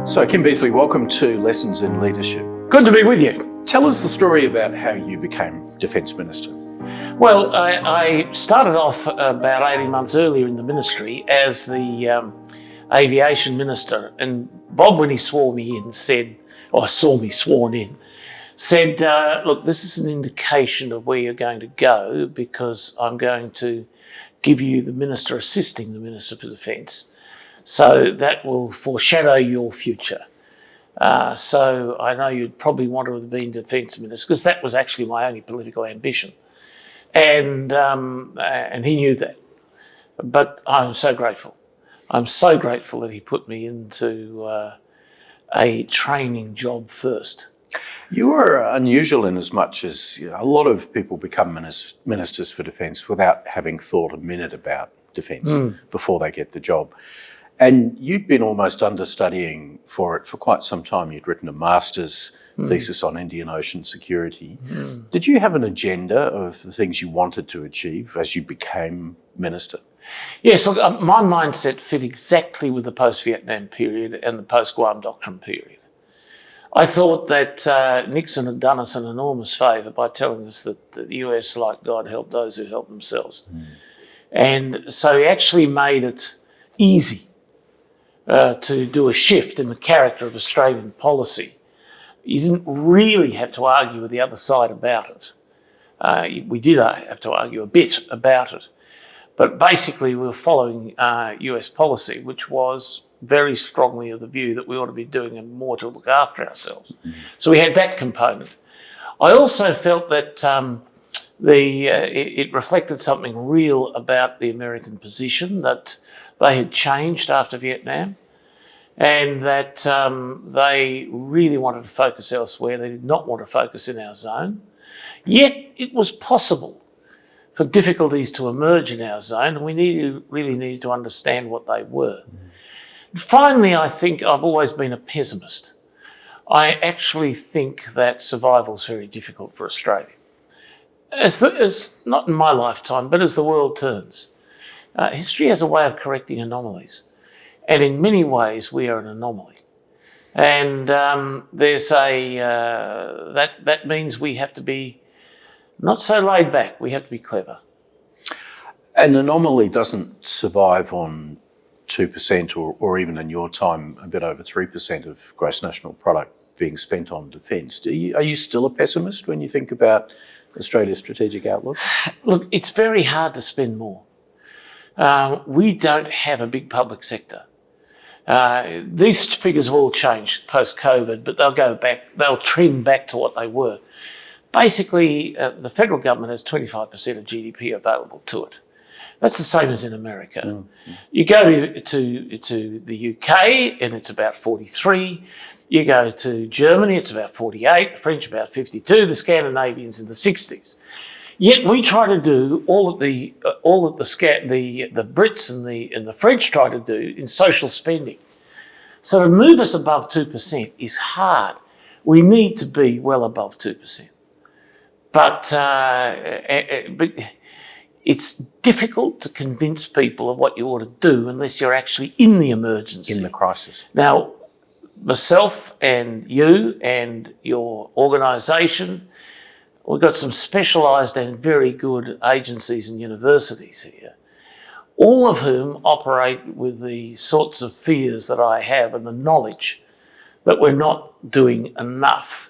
So, Kim Beazley, welcome to Lessons in Leadership. Good to be with you. Tell us the story about how you became Defence Minister. Well, I started off about 18 months earlier in the ministry as the aviation minister, and Bob, when he swore me in, said, or saw me sworn in, said, look, this is an indication of where you're going to go, because I'm going to give you the minister assisting the Minister for Defence. So that will foreshadow your future. So I know you'd probably want to have been Defence Minister, because that was actually my only political ambition. And he knew that. But I'm so grateful. I'm so grateful that he put me into a training job first. You are unusual in as much as a lot of people become ministers for defence without having thought a minute about defence before they get the job. And you'd been almost understudying for it for quite some time. You'd written a master's thesis on Indian Ocean security. Did you have an agenda of the things you wanted to achieve as you became minister? Yes, look, my mindset fit exactly with the post-Vietnam period and the post-Guam Doctrine period. I thought that Nixon had done us an enormous favour by telling us that the US, like God, help those who help themselves. And so he actually made it easy to do a shift in the character of Australian policy. You didn't really have to argue with the other side about it. We did have to argue a bit about it. But basically we were following US policy, which was very strongly of the view that we ought to be doing more to look after ourselves. So we had that component. I also felt that it reflected something real about the American position, that they had changed after Vietnam, and that they really wanted to focus elsewhere. They did not want to focus in our zone. Yet it was possible for difficulties to emerge in our zone, and we really needed to understand what they were. Finally, I think I've always been a pessimist. I actually think that survival is very difficult for Australia. As not in my lifetime, but as the world turns. History has a way of correcting anomalies. And in many ways, we are an anomaly. And there's that means we have to be not so laid back, we have to be clever. An anomaly doesn't survive on 2% or even in your time a bit over 3% of gross national product being spent on defence. Are you still a pessimist when you think about Australia's strategic outlook? Look, it's very hard to spend more. We don't have a big public sector. These figures have all changed post-COVID, but they'll trend back to what they were. Basically, the federal government has 25% of GDP available to it. That's the same as in America. You go to the UK and it's about 43. You go to Germany, it's about 48. The French about 52. The Scandinavians in the 60s. Yet we try to do all that the Brits and the French try to do in social spending. So to move us above 2% is hard. We need to be well above 2%. But it's difficult to convince people of what you ought to do unless you're actually in the emergency. In the crisis. Now, myself and you and your organisation, we've got some specialised and very good agencies and universities here, all of whom operate with the sorts of fears that I have and the knowledge that we're not doing enough.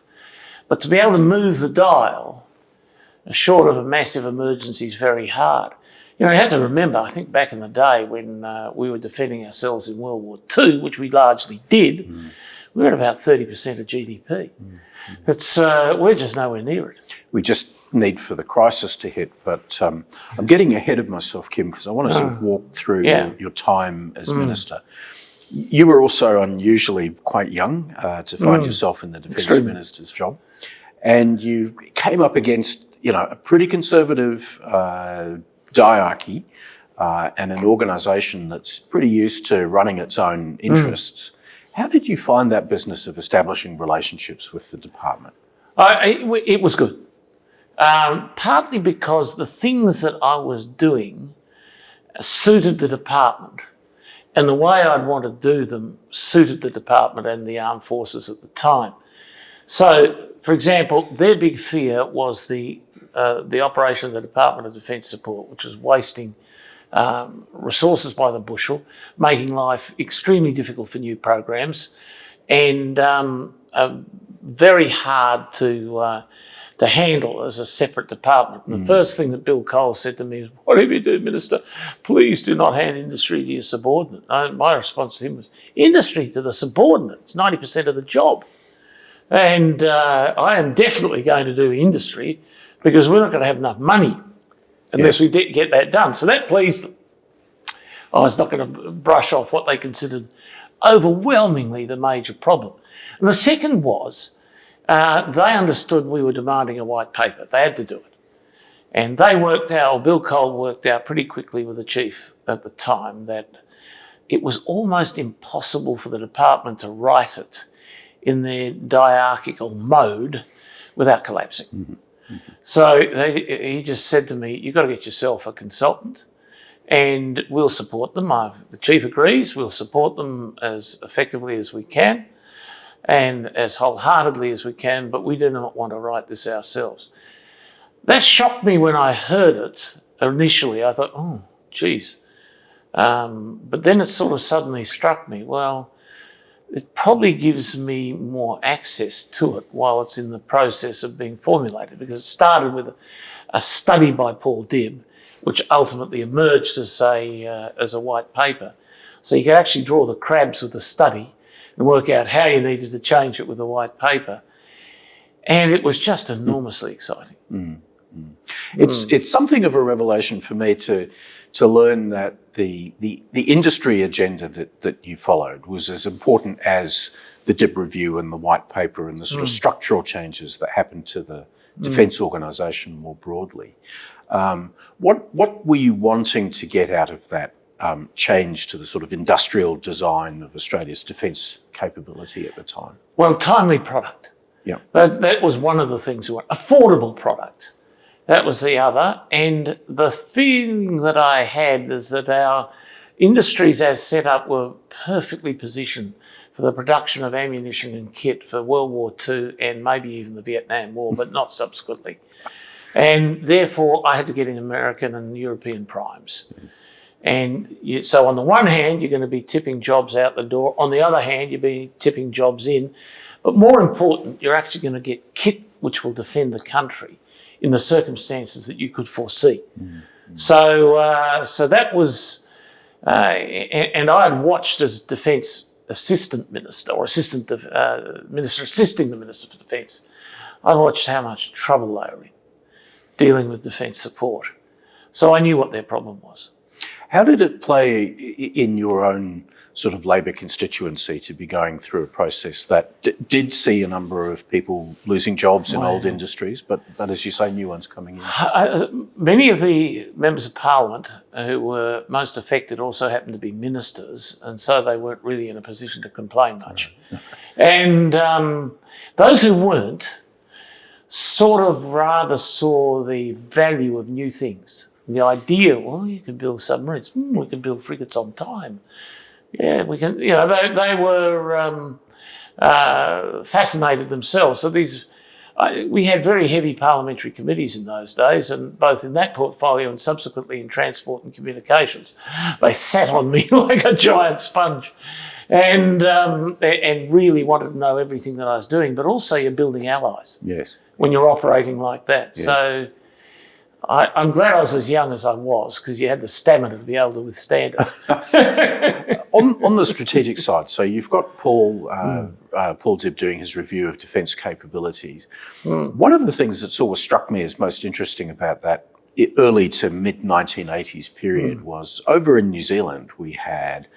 But to be able to move the dial, short of a massive emergency, is very hard. You know, you have to remember, I think back in the day when we were defending ourselves in World War II, which we largely did, we were at about 30% of GDP. We're just nowhere near it. We just need for the crisis to hit. But I'm getting ahead of myself, Kim, because I want to sort of walk through your time as minister. You were also unusually quite young to find yourself in the Defence Minister's job. And you came up against, a pretty conservative diarchy and an organisation that's pretty used to running its own interests. How did you find that business of establishing relationships with the department? It was good. Partly because the things that I was doing suited the department And the way I'd want to do them suited the department and the armed forces at the time. So, for example, their big fear was the operation of the Department of Defence Support, which was wasting resources by the bushel, making life extremely difficult for new programs, and very hard to handle as a separate department. And the first thing that Bill Cole said to me is, "Whatever you do, Minister, please do not hand industry to your subordinate." And my response to him was, "Industry to the subordinate, it's 90% of the job." And I am definitely going to do industry because we're not going to have enough money unless we get that done. So that pleased them. I was not going to brush off what they considered overwhelmingly the major problem. And the second was they understood we were demanding a white paper. They had to do it. And they worked out, or Bill Cole worked out pretty quickly with the chief at the time, that it was almost impossible for the department to write it in their diarchical mode without collapsing. Mm-hmm. So he just said to me, "You've got to get yourself a consultant and we'll support them." The chief agrees, we'll support them as effectively as we can and as wholeheartedly as we can, but we do not want to write this ourselves. That shocked me when I heard it initially. I thought, oh, geez. But then it sort of suddenly struck me, well, it probably gives me more access to it while it's in the process of being formulated, because it started with a study by Paul Dibb, which ultimately emerged as a white paper. So you could actually draw the crabs with the study and work out how you needed to change it with the white paper. And it was just enormously exciting. It's something of a revelation for me to learn that the industry agenda that you followed was as important as the Dibb review and the white paper and the sort of structural changes that happened to the defence organisation more broadly. What were you wanting to get out of that change to the sort of industrial design of Australia's defence capability at the time? Well, timely product. Yeah, that was one of the things we want. Affordable product. That was the other. And the feeling that I had is that our industries as set up were perfectly positioned for the production of ammunition and kit for World War II and maybe even the Vietnam War, but not subsequently. And therefore, I had to get in American and European primes. And so on the one hand, you're going to be tipping jobs out the door. On the other hand, you'll be tipping jobs in. But more important, you're actually going to get kit which will defend the country in the circumstances that you could foresee. So that was, and I had watched as Defence Assistant Minister or Assistant Minister assisting the Minister for Defence, I watched how much trouble they were in dealing with defence support. So I knew what their problem was. How did it play in your own sort of Labor constituency to be going through a process that did see a number of people losing jobs in old industries, but as you say, new ones coming in? Many of the members of Parliament who were most affected also happened to be ministers, and so they weren't really in a position to complain much. And those who weren't sort of rather saw the value of new things. The idea, well, you can build submarines, we can build frigates on time. Yeah, we can, they were fascinated themselves. So we had very heavy parliamentary committees in those days, and both in that portfolio and subsequently in transport and communications. They sat on me like a giant sponge and really wanted to know everything that I was doing, but also you're building allies. Yes. When you're operating like that. Yes. So I'm glad I was as young as I was, because you had the stamina to be able to withstand it. On the strategic side, so you've got Paul Dibb doing his review of defence capabilities. One of the things that's always struck me as most interesting about that early to mid-1980s period was over in New Zealand we had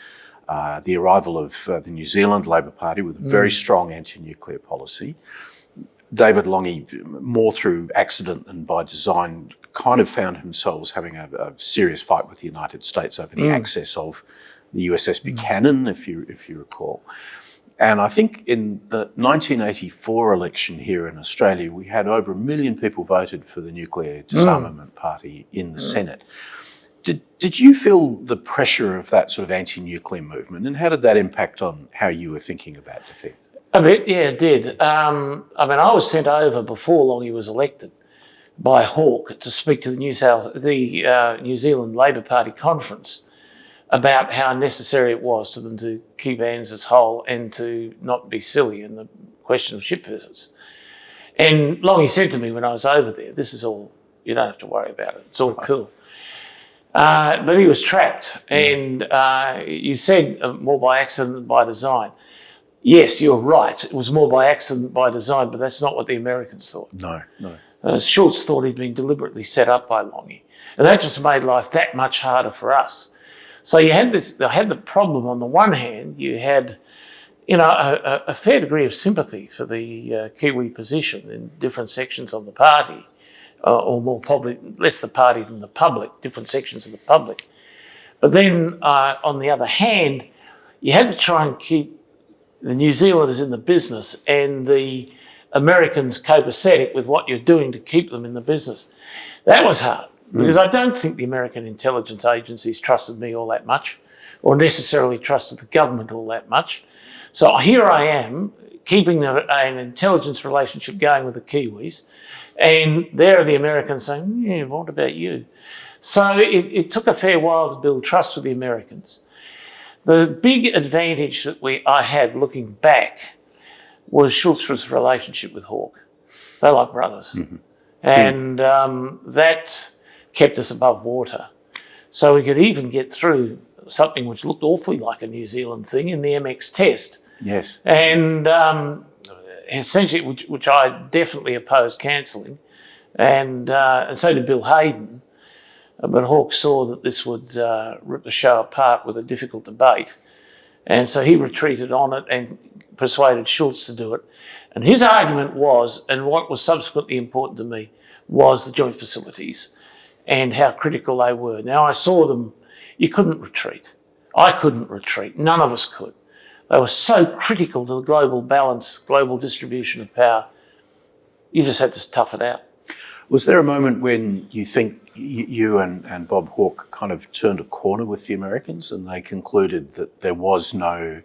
the arrival of the New Zealand Labor Party with a very strong anti-nuclear policy. David Lange, more through accident than by design, kind of found himself having a serious fight with the United States over the access of the USS Buchanan, if you recall. And I think in the 1984 election here in Australia, we had over 1 million people voted for the Nuclear Disarmament Party in the Senate. Did you feel the pressure of that sort of anti-nuclear movement, and how did that impact on how you were thinking about defence? A bit, yeah, it did. I was sent over before long he was elected by Hawke to speak to the New Zealand Labor Party conference about how necessary it was to them to keep ANZ's whole and to not be silly in the question of ship visits. And Longy said to me when I was over there, this is all, you don't have to worry about it, it's all cool. But he was trapped, and you said more by accident than by design. Yes, you're right, it was more by accident than by design, but that's not what the Americans thought. No. Schultz thought he'd been deliberately set up by Longy, and that just made life that much harder for us. So you had the problem on the one hand, you had a fair degree of sympathy for the Kiwi position in different sections of the party, or more probably less the party than the public, different sections of the public. But then on the other hand, you had to try and keep the New Zealanders in the business and the Americans copacetic with what you're doing to keep them in the business. That was hard, because I don't think the American intelligence agencies trusted me all that much, or necessarily trusted the government all that much. So here I am, keeping an intelligence relationship going with the Kiwis, and there are the Americans saying, yeah, what about you? So it took a fair while to build trust with the Americans. The big advantage that I had looking back was Schultz's relationship with Hawke. They're like brothers. Mm-hmm. And that kept us above water. So we could even get through something which looked awfully like a New Zealand thing in the MX test. Yes. And essentially, which I definitely opposed cancelling, and so did Bill Hayden. But Hawke saw that this would rip the show apart with a difficult debate. And so he retreated on it and persuaded Schultz to do it. And his argument was, and what was subsequently important to me, was the joint facilities and how critical they were. Now, I saw them, you couldn't retreat. I couldn't retreat. None of us could. They were so critical to the global balance, global distribution of power. You just had to tough it out. Was there a moment when you think you and Bob Hawke kind of turned a corner with the Americans and they concluded that there was no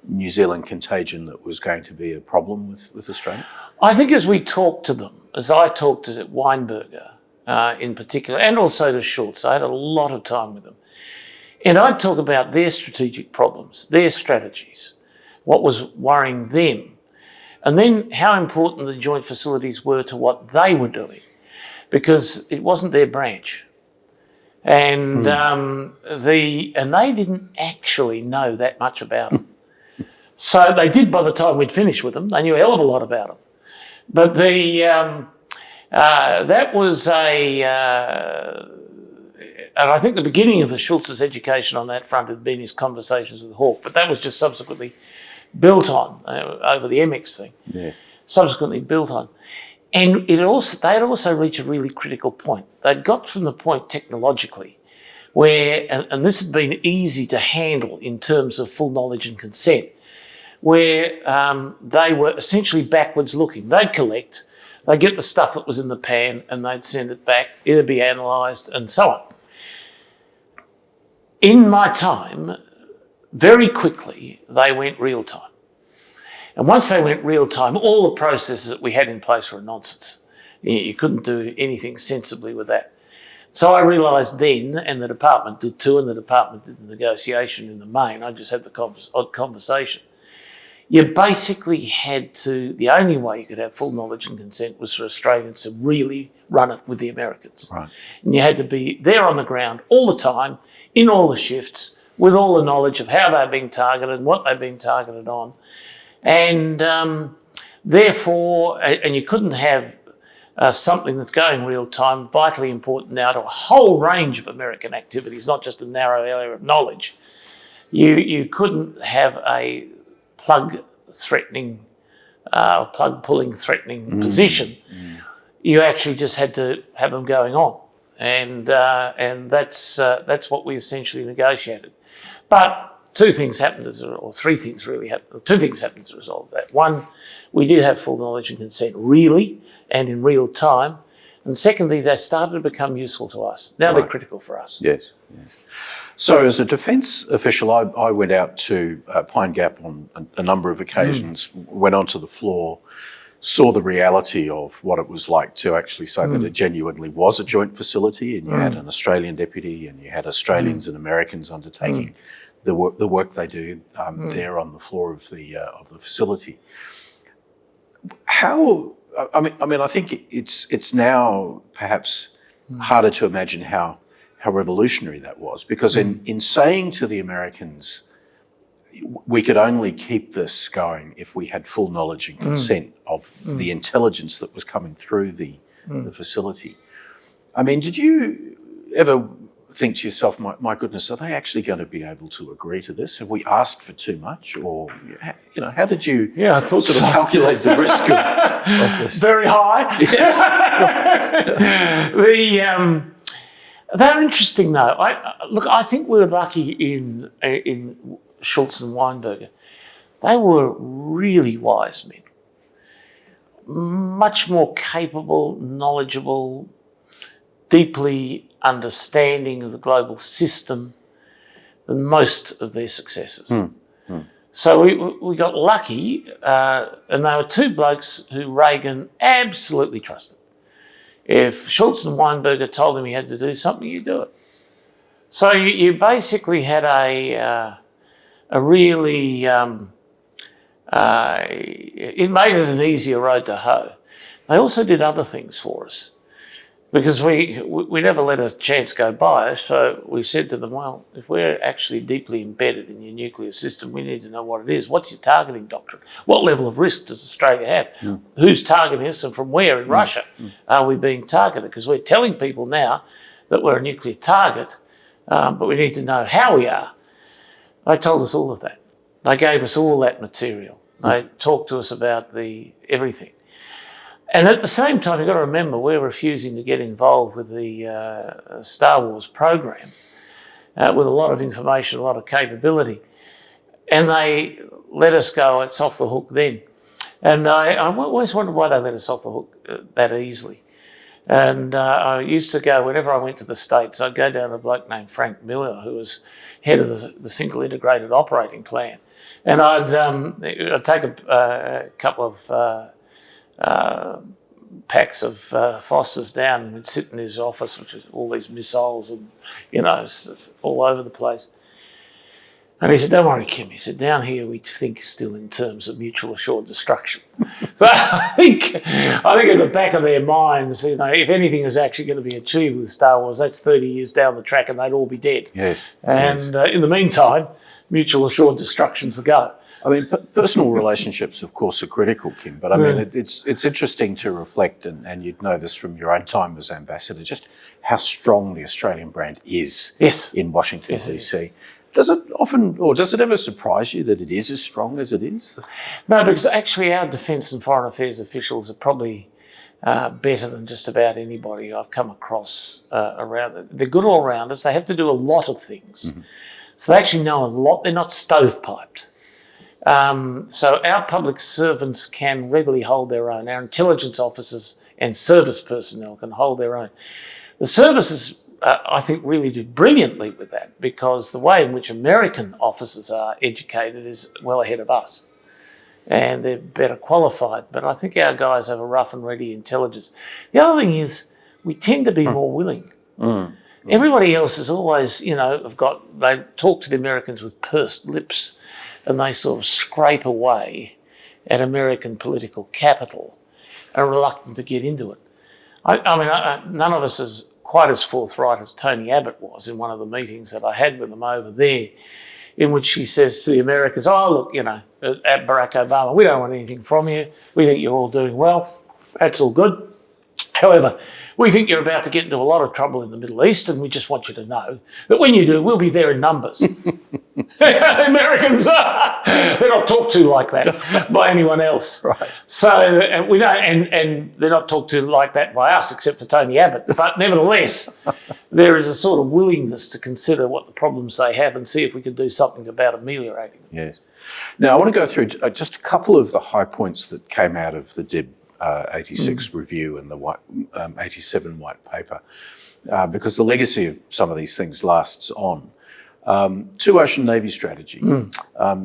New Zealand contagion that was going to be a problem with Australia? I think as we talked to them, as I talked to Weinberger in particular, and also to Schultz, I had a lot of time with them. And I'd talk about their strategic problems, their strategies, what was worrying them, and then how important the joint facilities were to what they were doing, because it wasn't their branch. And they didn't actually know that much about them. So they did by the time we'd finished with them. They knew a hell of a lot about them. But that was and I think the beginning of Schultz's education on that front had been his conversations with Hawke, but that was just subsequently built on over the MX thing. Yes. Subsequently built on. And they'd also reached a really critical point. They'd got from the point technologically where, and this had been easy to handle in terms of full knowledge and consent, where they were essentially backwards looking. They'd collect, they'd get the stuff that was in the pan and they'd send it back, it'd be analysed and so on. In my time, very quickly, they went real time. And once they went real time, all the processes that we had in place were nonsense. You couldn't do anything sensibly with that. So I realised then, and the department did too, and the department did the negotiation in the main, I just had the odd conversation. You basically had to, the only way you could have full knowledge and consent was for Australians to really run it with the Americans. Right. And you had to be there on the ground all the time, in all the shifts, with all the knowledge of how they're being targeted and what they've been targeted on. And therefore, and you couldn't have something that's going real time, vitally important now to a whole range of American activities, not just a narrow area of knowledge. You couldn't have a plug pulling threatening position. You actually just had to have them going on. And that's what we essentially negotiated. But three things happened as a result of that. One, we did have full knowledge and consent really, and in real time. And secondly, they started to become useful to us. Now they're critical for us. Yes, yes. So as a defence official, I went out to Pine Gap on a number of occasions, went onto the floor, saw the reality of what it was like to actually say that it genuinely was a joint facility, and you had an Australian deputy and you had Australians and Americans undertaking the work they do there on the floor of the facility. How? I mean, I think it's now perhaps harder to imagine how revolutionary that was, because in saying to the Americans, we could only keep this going if we had full knowledge and consent of the intelligence that was coming through the facility. I mean, did you ever think to yourself, my goodness, are they actually going to be able to agree to this? Have we asked for too much? Or, how did you I thought sort of calculate the risk of this? Very high. Yes. They're interesting, though. I think we were lucky in Schultz and Weinberger. They were really wise men, much more capable, knowledgeable, deeply understanding of the global system than most of their successors. So we got lucky, and they were two blokes who Reagan absolutely trusted. If Schultz and Weinberger told him he had to do something, you do it. So you basically had a really, it made it an easier road to hoe. They also did other things for us, because we never let a chance go by. So we said to them, well, if we're actually deeply embedded in your nuclear system, we need to know what it is. What's your targeting doctrine? What level of risk does Australia have? Who's targeting us, and from where in Russia are we being targeted? Because we're telling people now that we're a nuclear target, but we need to know how we are. They told us all of that. They gave us all that material. They talked to us about everything. And at the same time, you've got to remember, we're refusing to get involved with the Star Wars program with a lot of information, a lot of capability. And they let us go, it's off the hook then. And I always wondered why they let us off the hook that easily. And I used to go, whenever I went to the States, I'd go down to a bloke named Frank Miller, who was head of the Single Integrated Operating Plan. And I'd take a couple of packs of Fosters down, and we'd sit in his office, which is all these missiles and, all over the place. And he said, don't worry, Kim. He said, down here we think still in terms of mutual assured destruction. So I think in the back of their minds, if anything is actually going to be achieved with Star Wars, that's 30 years down the track and they'd all be dead. Yes. And in the meantime, mutual assured destruction's the go. I mean, personal relationships, of course, are critical, Kim, but I mean, it's interesting to reflect, and you'd know this from your own time as ambassador, just how strong the Australian brand is in Washington, DC. Does it often, or does it ever surprise you that it is as strong as it is? No, because actually our defence and foreign affairs officials are probably better than just about anybody I've come across around. They're good all rounders. They have to do a lot of things. So they actually know a lot. They're not stovepiped. So our public servants can readily hold their own. Our intelligence officers and service personnel can hold their own. The services, I think, really do brilliantly with that, because the way in which American officers are educated is well ahead of us, and they're better qualified. But I think our guys have a rough and ready intelligence. The other thing is we tend to be more willing. Everybody else is always, they talk to the Americans with pursed lips, and they sort of scrape away at American political capital and are reluctant to get into it. None of us is quite as forthright as Tony Abbott was in one of the meetings that I had with him over there, in which he says to the Americans, look, at Barack Obama, we don't want anything from you. We think you're all doing well. That's all good. However, we think you're about to get into a lot of trouble in the Middle East, and we just want you to know that when you do, we'll be there in numbers. Americans, they're not talked to like that by anyone else. Right. So we don't, and they're not talked to like that by us, except for Tony Abbott. But nevertheless, there is a sort of willingness to consider what the problems they have and see if we can do something about ameliorating them. Yes. Now, I want to go through just a couple of the high points that came out of the DIB 86 review and the 87 white paper, because the legacy of some of these things lasts on. Two-ocean Navy strategy.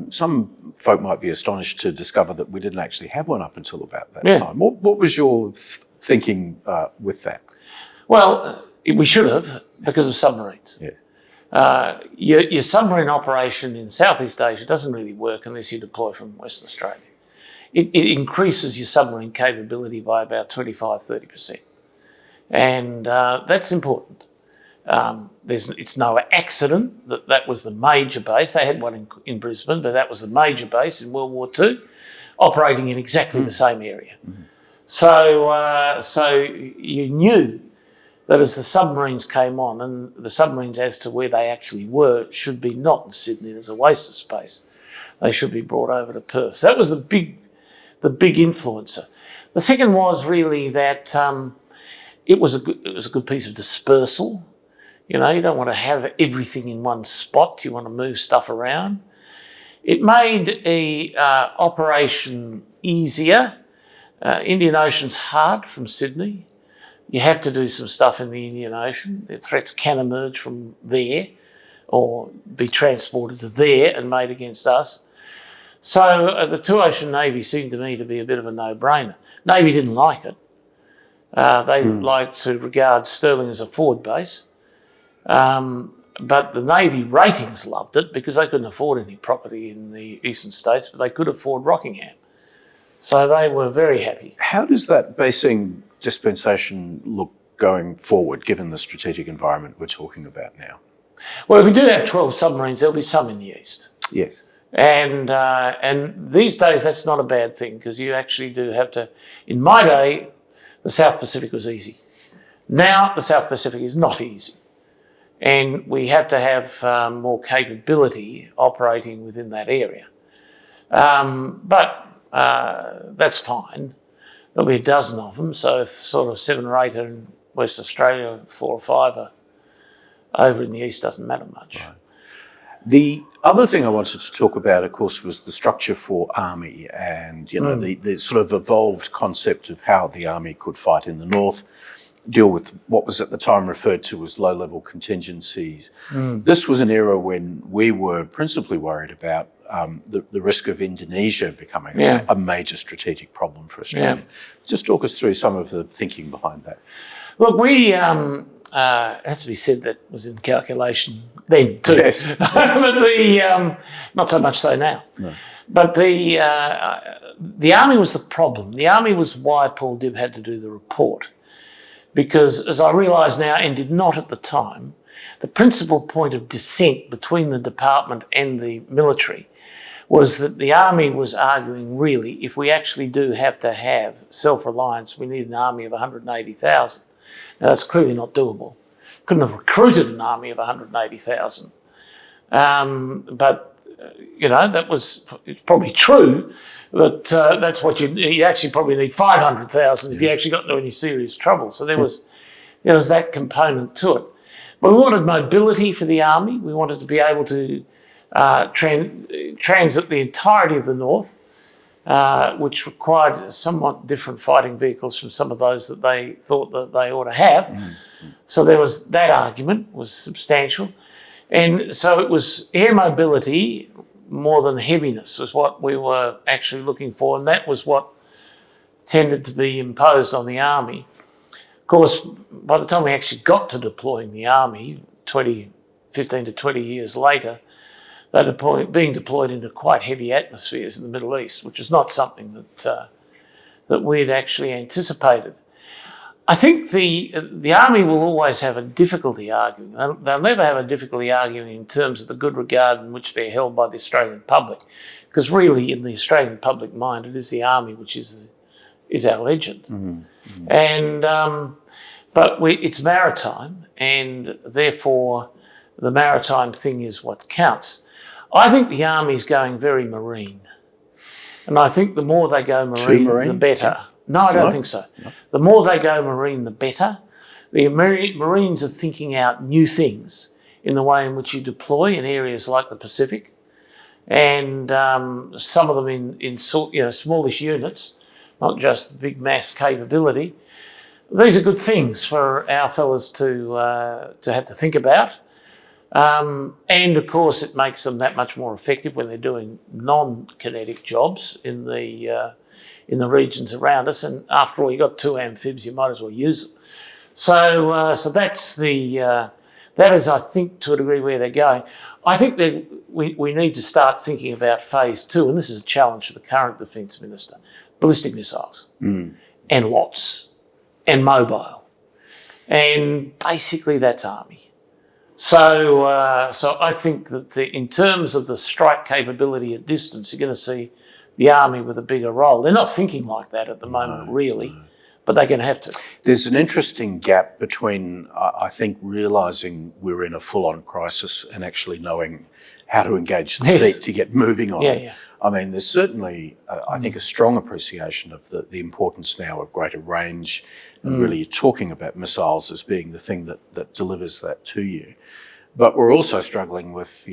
Some folk might be astonished to discover that we didn't actually have one up until about that time. What was your thinking with that? Well, we should have, because of submarines. Yeah. Your submarine operation in Southeast Asia doesn't really work unless you deploy from Western Australia. It increases your submarine capability by about 25-30%. And that's important. It's no accident that was the major base. They had one in Brisbane, but that was the major base in World War II, operating in exactly the same area. So you knew that as the submarines came on, and the submarines as to where they actually were should be not in Sydney, there's a waste of space. They should be brought over to Perth. So that was the big influencer. The second was really that it was a good piece of dispersal. You know, you don't want to have everything in one spot. You want to move stuff around. It made a operation easier. Indian Ocean's hard from Sydney. You have to do some stuff in the Indian Ocean. The threats can emerge from there or be transported to there and made against us. So the Two-Ocean Navy seemed to me to be a bit of a no-brainer. Navy didn't like it. They liked to regard Stirling as a forward base. But the Navy ratings loved it because they couldn't afford any property in the eastern states, but they could afford Rockingham. So they were very happy. How does that basing dispensation look going forward, given the strategic environment we're talking about now? Well, if we do have 12 submarines, there'll be some in the east. Yes. And these days, that's not a bad thing because you actually do have to... In my day, the South Pacific was easy. Now, the South Pacific is not easy. And we have to have more capability operating within that area. But that's fine. There'll be a dozen of them, so if sort of 7 or 8 are in West Australia, 4 or 5 are over in the east, doesn't matter much. Right. The other thing I wanted to talk about, of course, was the structure for Army and, you know, the sort of evolved concept of how the Army could fight in the north, deal with what was at the time referred to as low-level contingencies. This was an era when we were principally worried about the risk of Indonesia becoming a major strategic problem for Australia. Just talk us through some of the thinking behind that. Look, we, it has to be said that was in calculation then too. Yes. But not so much so now. No. But the Army was the problem. The Army was why Paul Dibb had to do the report. Because as I realise now, and did not at the time, the principal point of dissent between the department and the military was that the Army was arguing, really, if we actually do have to have self-reliance, we need an army of 180,000. Now, that's clearly not doable. Couldn't have recruited an army of 180,000. But, you know, it's probably true, but that's what you actually probably need 500,000 if you actually got into any serious trouble. So there was that component to it. But we wanted mobility for the Army. We wanted to be able to transit the entirety of the north, which required somewhat different fighting vehicles from some of those that they thought that they ought to have. So there was that argument was substantial. And so it was air mobility more than heaviness was what we were actually looking for, and that was what tended to be imposed on the Army. Of course, by the time we actually got to deploying the Army, 15 to 20 years later, they were being deployed into quite heavy atmospheres in the Middle East, which is not something that we'd actually anticipated. I think the Army will always have a difficulty arguing. They'll never have a difficulty arguing in terms of the good regard in which they're held by the Australian public, because really in the Australian public mind it is the Army which is our legend. And but it's maritime, and therefore the maritime thing is what counts. I think the Army's going very marine, and I think the more they go marine, the better. No, I don't think so. No. The more they go marine, the better. The Marines are thinking out new things in the way in which you deploy in areas like the Pacific, and some of them in smallish units, not just the big mass capability. These are good things for our fellas to have to think about. And of course, it makes them that much more effective when they're doing non-kinetic jobs in the regions around us. And after all, you've got 2 amphibs, you might as well use them. So that's that is, I think, to a degree where they're going. I think that we need to start thinking about phase 2, and this is a challenge for the current Defence Minister: ballistic missiles, and lots, and mobile, and basically that's army. So I think that in terms of the strike capability at distance, you're going to see the army with a bigger role. They're not thinking like that at the moment, really, but they're going to have to. There's an interesting gap between, I think, realising we're in a full-on crisis and actually knowing how to engage the feet to get moving on it. Yeah. I mean, there's certainly, I think, a strong appreciation of the importance now of greater range, and really talking about missiles as being the thing that delivers that to you. But we're also struggling with,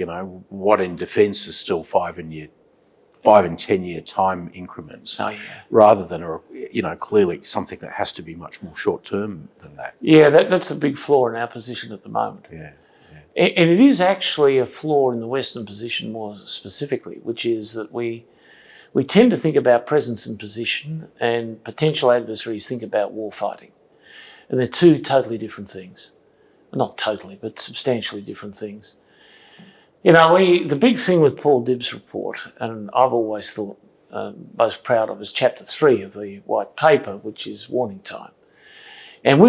what in defence is still 5 and 10 year time increments, rather than clearly something that has to be much more short term than that. Yeah, that's a big flaw in our position at the moment. Yeah. And it is actually a flaw in the Western position more specifically, which is that we tend to think about presence and position, and potential adversaries think about war fighting. And they're 2 totally different things. Not totally, but substantially different things. The big thing with Paul Dibb's report, and I've always thought most proud of, is Chapter 3 of the White Paper, which is warning time. And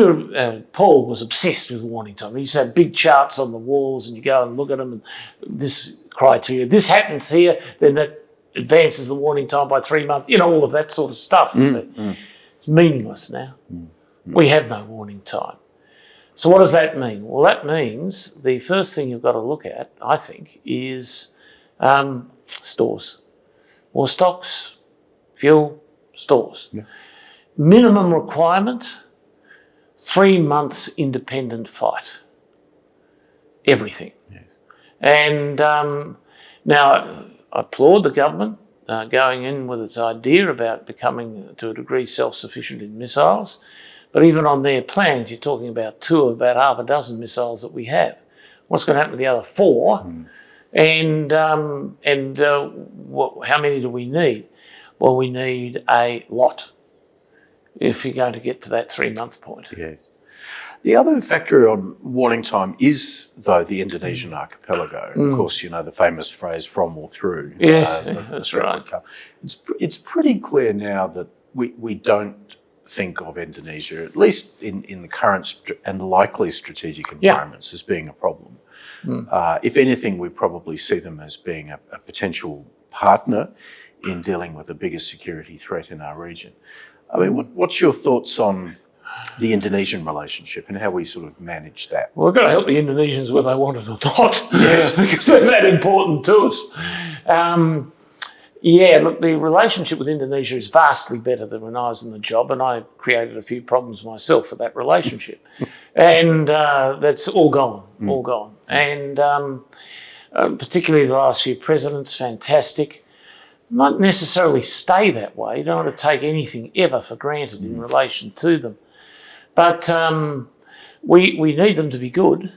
Paul was obsessed with warning time. He used to have big charts on the walls, and you go and look at them, and this criteria, this happens here, then that advances the warning time by 3 months, all of that sort of stuff. It's meaningless now. We have no warning time. So what does that mean? Well, that means the first thing you've got to look at, I think, is stores. War stocks, fuel, stores. Yeah. Minimum requirement, 3 months independent fight. Everything. Yes. And now I applaud the government going in with its idea about becoming, to a degree, self-sufficient in missiles. But even on their plans, you're talking about 2 of about half a dozen missiles that we have. What's going to happen with the other 4? And how many do we need? Well, we need a lot if you're going to get to that 3-month point. Yes. The other factor on warning time is, though, the Indonesian archipelago. Of course, the famous phrase, from or through. Yes, that's right. It's pretty clear now that we don't think of Indonesia, at least in the current and likely strategic environments, as being a problem. If anything, we probably see them as being a potential partner in dealing with the biggest security threat in our region. I mean, what's your thoughts on the Indonesian relationship and how we sort of manage that? Well, we've got to help the Indonesians whether they want it or not, because they're that important to us. Look, the relationship with Indonesia is vastly better than when I was in the job, and I created a few problems myself for that relationship. And that's all gone. And particularly the last few presidents, fantastic. Not necessarily stay that way. You don't want to take anything ever for granted in relation to them. But we need them to be good.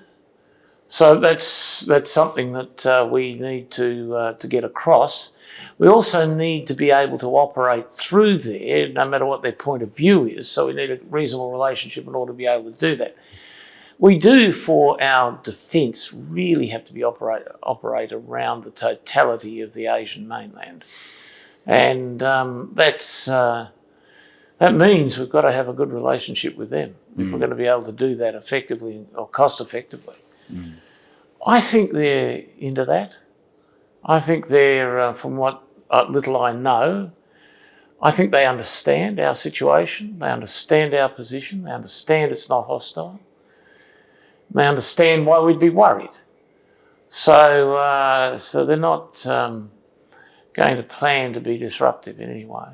So that's something that we need to get across. We also need to be able to operate through there, no matter what their point of view is. So we need a reasonable relationship in order to be able to do that. We do, for our defence, really have to be operate around the totality of the Asian mainland. And that means we've got to have a good relationship with them if we're going to be able to do that effectively or cost effectively. I think they're into that. I think they're, from what little I know, I think they understand our situation, they understand our position, they understand it's not hostile, they understand why we'd be worried. So they're not going to plan to be disruptive in any way.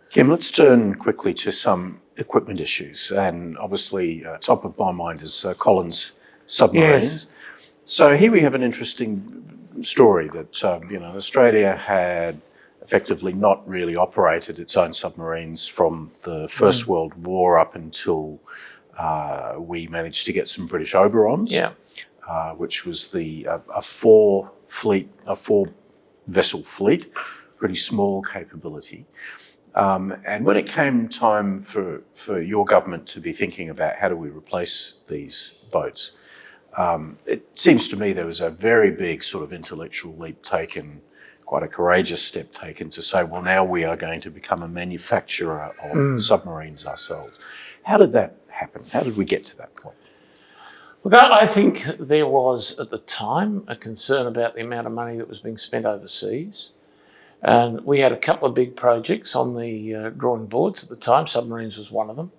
Kim, let's turn quickly to some equipment issues, and obviously top of my mind is Collins submarines. Yes. So here we have an interesting story that Australia had effectively not really operated its own submarines from the First World War up until we managed to get some British Oberons, which was a four vessel fleet, pretty small capability. And when it came time for your government to be thinking about how do we replace these boats, it seems to me there was a very big sort of intellectual leap taken, quite a courageous step taken to say, well, now we are going to become a manufacturer of submarines ourselves. How did that happen? How did we get to that point? Well, I think there was, at the time, a concern about the amount of money that was being spent overseas. And we had a couple of big projects on the drawing boards at the time. Submarines was one of them.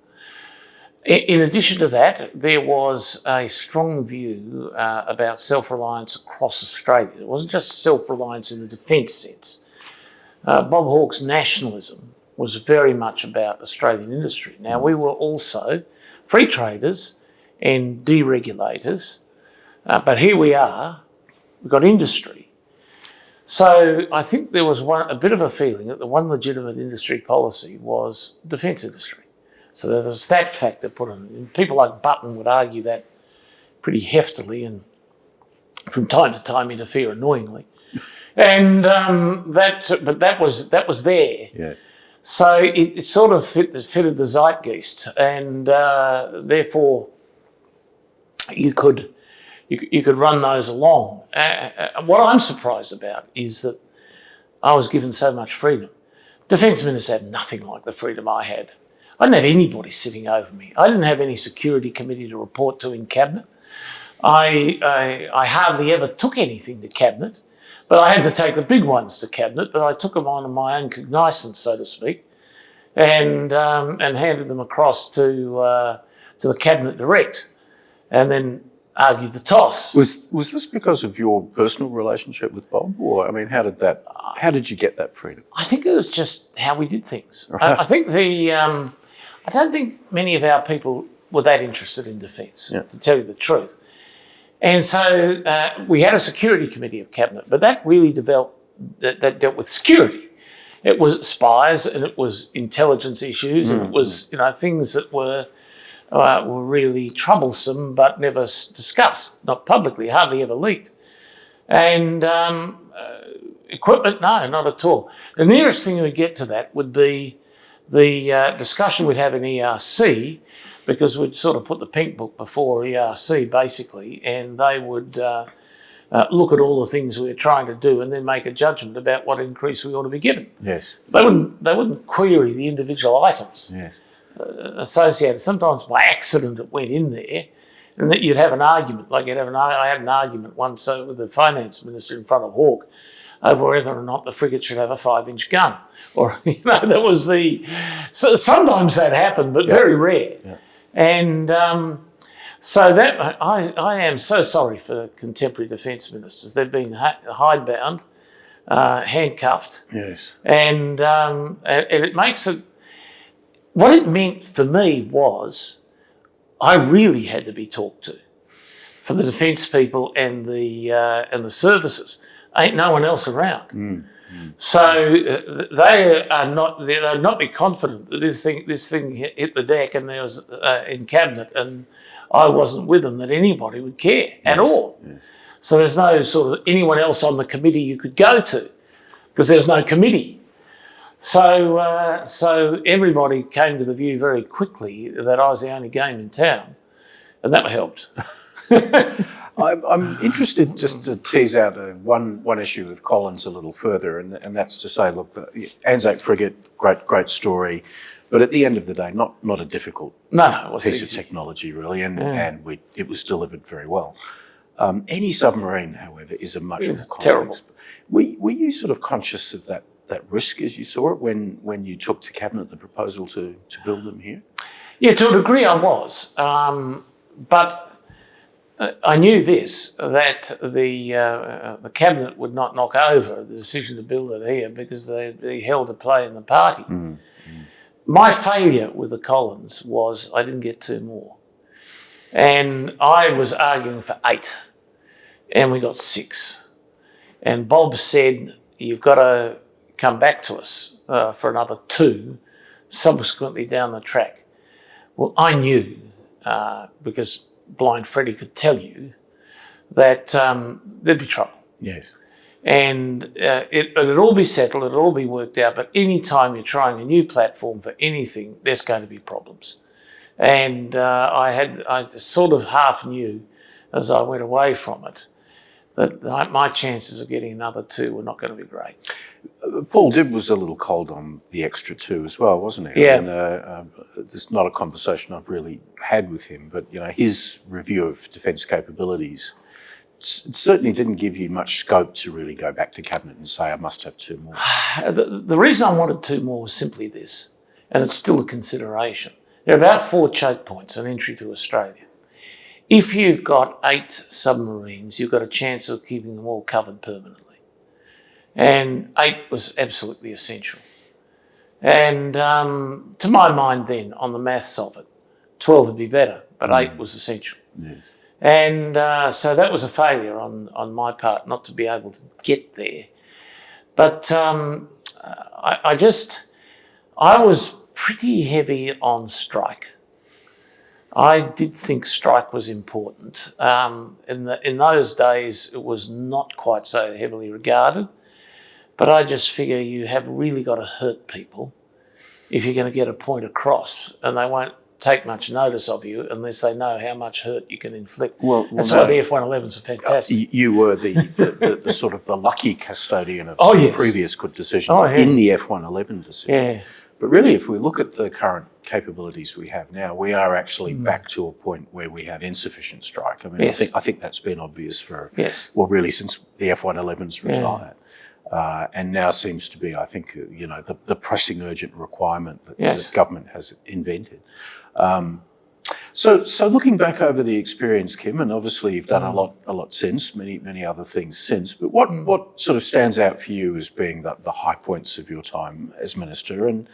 In addition to that, there was a strong view about self-reliance across Australia. It wasn't just self-reliance in the defence sense. Bob Hawke's nationalism was very much about Australian industry. Now, we were also free traders and deregulators, but here we are, we've got industry. So I think there was a bit of a feeling that the one legitimate industry policy was defence industry. So there was that factor put in. And people like Button would argue that pretty heftily and from time to time interfere annoyingly. And that was there. Yeah. So it sort of fitted the zeitgeist, and therefore you could run those along. What I'm surprised about is that I was given so much freedom. Defence minister had nothing like the freedom I had. I didn't have anybody sitting over me. I didn't have any security committee to report to in cabinet. I hardly ever took anything to cabinet, but I had to take the big ones to cabinet. But I took them on my own cognizance, so to speak, and handed them across to the cabinet direct, and then argued the toss. Was this because of your personal relationship with Bob, or I mean, how did you get that freedom? I think it was just how we did things. Right. I think I don't think many of our people were that interested in defence, to tell you the truth. And so we had a security committee of cabinet, but that really dealt with security. It was spies, and it was intelligence issues, and it was things that were really troublesome but never discussed, not publicly, hardly ever leaked. And equipment, no, not at all. The nearest thing we get to that would be the discussion we'd have in ERC, because we'd sort of put the pink book before ERC basically, and they would look at all the things we were trying to do and then make a judgment about what increase we ought to be given. Yes. They wouldn't query the individual items. Yes. Associated. Sometimes by accident it went in there, and that you'd have an argument. Like I had an argument once with the finance minister in front of Hawke over whether or not the frigate should have a 5-inch gun, or that was so sometimes that happened, but very rare. Yeah. And so that I am so sorry for contemporary defence ministers. They've been hidebound, handcuffed. Yes. And it makes it. What it meant for me was I really had to be talked to for the defence people and the services. Ain't no one else around. So they'd not be confident that this thing hit the deck and there was in cabinet and I wasn't with them, that anybody would care at all. Yes. So there's no sort of anyone else on the committee you could go to, because there's no committee. So everybody came to the view very quickly that I was the only game in town, and that helped. I'm interested just to tease out one issue with Collins a little further, and that's to say, look, the Anzac frigate, great story, but at the end of the day, not a difficult piece of technology really, and it was delivered very well. Any submarine, however, is a much more complex. Terrible. Were you sort of conscious of that risk as you saw it when you took to cabinet the proposal to build them here? Yeah, to a degree I was, but I knew that the cabinet would not knock over the decision to build it here because they'd be held to play in the party. My failure with the Collins was I didn't get 2 more, and I was arguing for 8, and we got 6. And Bob said, "You've got to come back to us for another 2 subsequently down the track. Well, I knew, because Blind Freddie could tell you, that there'd be trouble. Yes. And it'd all be settled, it'd all be worked out, but any time you're trying a new platform for anything, there's going to be problems. And I sort of half knew as I went away from it that my chances of getting another 2 were not going to be great. Paul Dibb was a little cold on the extra 2 as well, wasn't he? Yeah. And, there's not a conversation I've really had with him, but his review of defence capabilities, it certainly didn't give you much scope to really go back to Cabinet and say, I must have 2 more. The reason I wanted 2 more was simply this, and it's still a consideration. There are about 4 choke points on entry to Australia. If you've got 8 submarines, you've got a chance of keeping them all covered permanently. And 8 was absolutely essential. And to my mind then, on the maths of it, 12 would be better, but 8 was essential. Yes. And so that was a failure on my part, not to be able to get there. But I was pretty heavy on strike. I did think strike was important. In those days, it was not quite so heavily regarded, but I just figure you have really got to hurt people if you're going to get a point across, and they won't take much notice of you unless they know how much hurt you can inflict. That's why the F-111s are fantastic. You were the sort of the lucky custodian of previous good decisions in the F-111 decision. Yeah. But really, if we look at the current capabilities we have now, we are actually back to a point where we have insufficient strike. I mean, I think that's been obvious for, well, really since the F-111's retired. And now seems to be, I think, the pressing urgent requirement that the government has invented. So looking back over the experience, Kim, and obviously you've done a lot since, many other things since, but what sort of stands out for you as being the high points of your time as Minister, and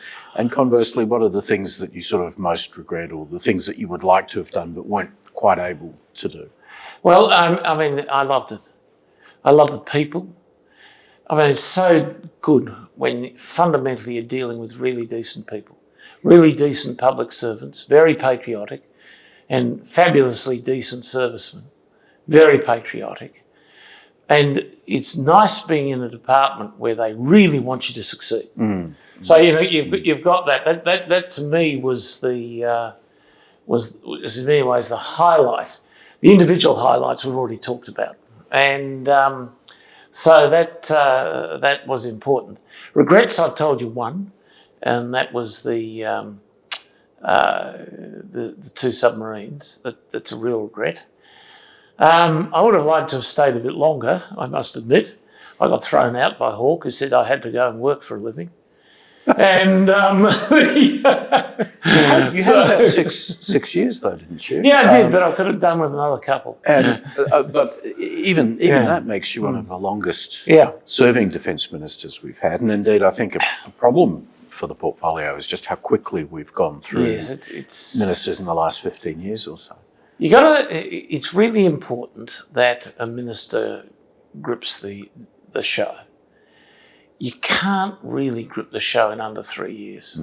conversely, what are the things that you sort of most regret, or the things that you would like to have done but weren't quite able to do? Well, I mean, I loved it. I love the people. I mean, it's so good when fundamentally you're dealing with really decent people, really decent public servants, very patriotic, and fabulously decent servicemen, very patriotic. And it's nice being in a department where they really want you to succeed. So, you've got that. That to me was in many ways the highlight. The individual highlights we've already talked about. And so that was important. Regrets, I've told you one, and that was the 2 submarines. That's a real regret. I would have liked to have stayed a bit longer, I must admit. I got thrown out by Hawke, who said I had to go and work for a living. And you had about six years though, didn't you? Yeah, I did, but I could have done with another couple. And but even that makes you one of the longest serving defence ministers we've had, and indeed I think a problem for the portfolio is just how quickly we've gone through it's ministers in the last 15 years or so. It's really important that a minister grips the show. You can't really grip the show in under 3 years.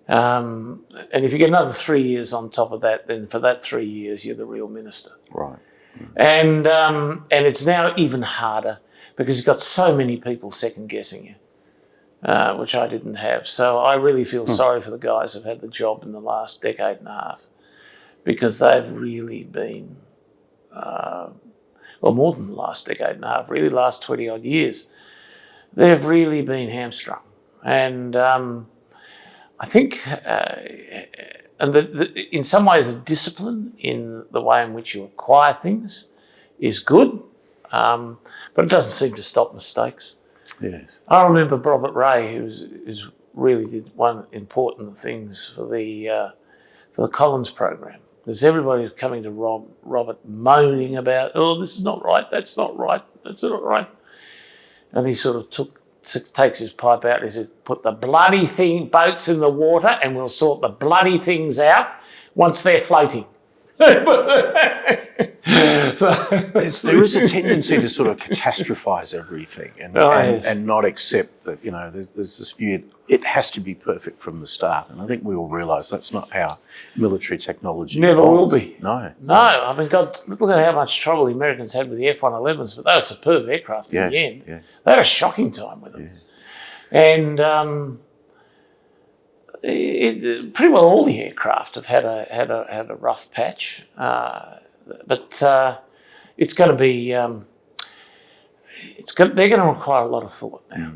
And if you get another 3 years on top of that, then for that 3 years, you're the real minister. Right. And it's now even harder because you've got so many people second guessing you, which I didn't have. So I really feel sorry for the guys who've had the job in the last decade and a half, because they've really been, more than the last decade and a half, really the last 20 odd years. They've really been hamstrung. And I think, in some ways, the discipline in the way in which you acquire things is good, but it doesn't seem to stop mistakes. Yes. I remember Robert Ray, who's really did one important things for the Collins program. Because everybody was coming to Robert moaning about, this is not right, that's not right, that's not right. And he sort of takes his pipe out and he says, put the bloody boats in the water and we'll sort the bloody things out once they're floating. There is a tendency to sort of catastrophize everything and not accept that, there's this view, it has to be perfect from the start. And I think we all realise that's not how military technology never evolves. will be. No. I mean, God, look at how much trouble the Americans had with the F-111s, but they were superb aircraft in the end. Yeah. They had a shocking time with them. Yeah. And pretty well all the aircraft have had a rough patch, but it's going to be they're going to require a lot of thought now.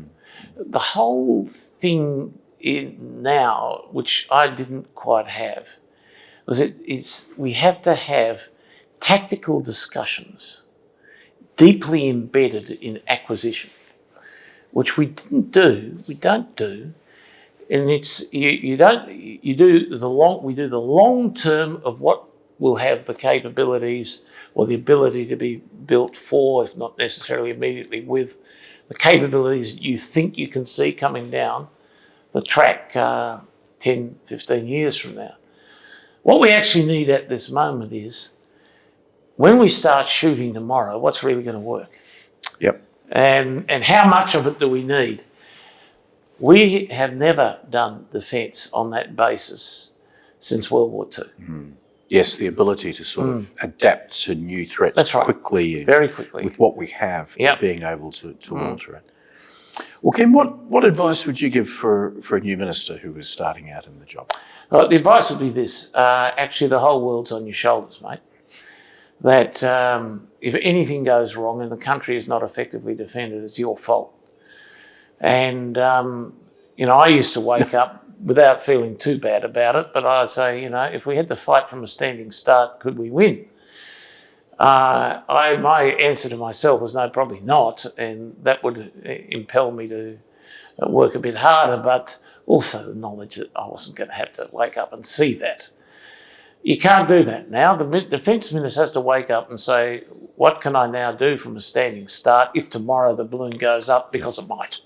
The whole thing now, which I didn't quite have, was we have to have tactical discussions deeply embedded in acquisition, which we don't do. And we do the long term of what will have the capabilities or the ability to be built for, if not necessarily immediately with, the capabilities you think you can see coming down the track 10, 15 years from now. What we actually need at this moment is, when we start shooting tomorrow, what's really going to work? Yep. And how much of it do we need? We have never done defence on that basis since World War II. Mm. Yes, the ability to sort of adapt to new threats quickly. Very quickly. With what we have, being able to alter it. Well, Kim, what advice would you give for a new minister who was starting out in the job? Well, the advice would be this. Actually, the whole world's on your shoulders, mate. That if anything goes wrong and the country is not effectively defended, it's your fault. And, I used to wake up without feeling too bad about it, but I'd say, if we had to fight from a standing start, could we win? My answer to myself was no, probably not, and that would impel me to work a bit harder, but also the knowledge that I wasn't going to have to wake up and see that. You can't do that now. The Defence Minister has to wake up and say, what can I now do from a standing start if tomorrow the balloon goes up, because it might?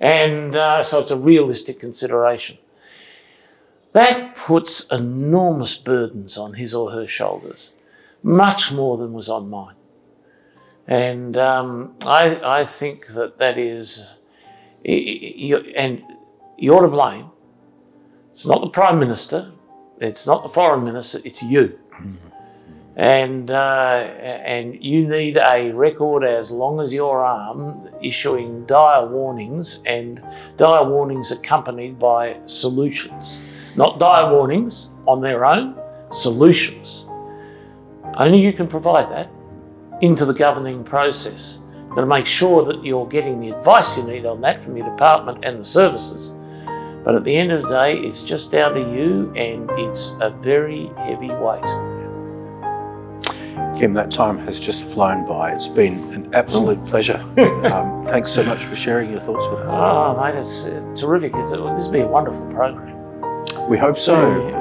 And so it's a realistic consideration. That puts enormous burdens on his or her shoulders, much more than was on mine. And I think that is, and you're to blame. It's not the Prime Minister, it's not the Foreign Minister, it's you. And you need a record as long as your arm, issuing dire warnings, and dire warnings accompanied by solutions. Not dire warnings on their own, solutions. Only you can provide that into the governing process. You've got to make sure that you're getting the advice you need on that from your department and the services. But at the end of the day, it's just down to you, and it's a very heavy weight. Kim, that time has just flown by. It's been an absolute pleasure. Thanks so much for sharing your thoughts with us. Oh, mate, it's terrific. This will be a wonderful program. We hope so.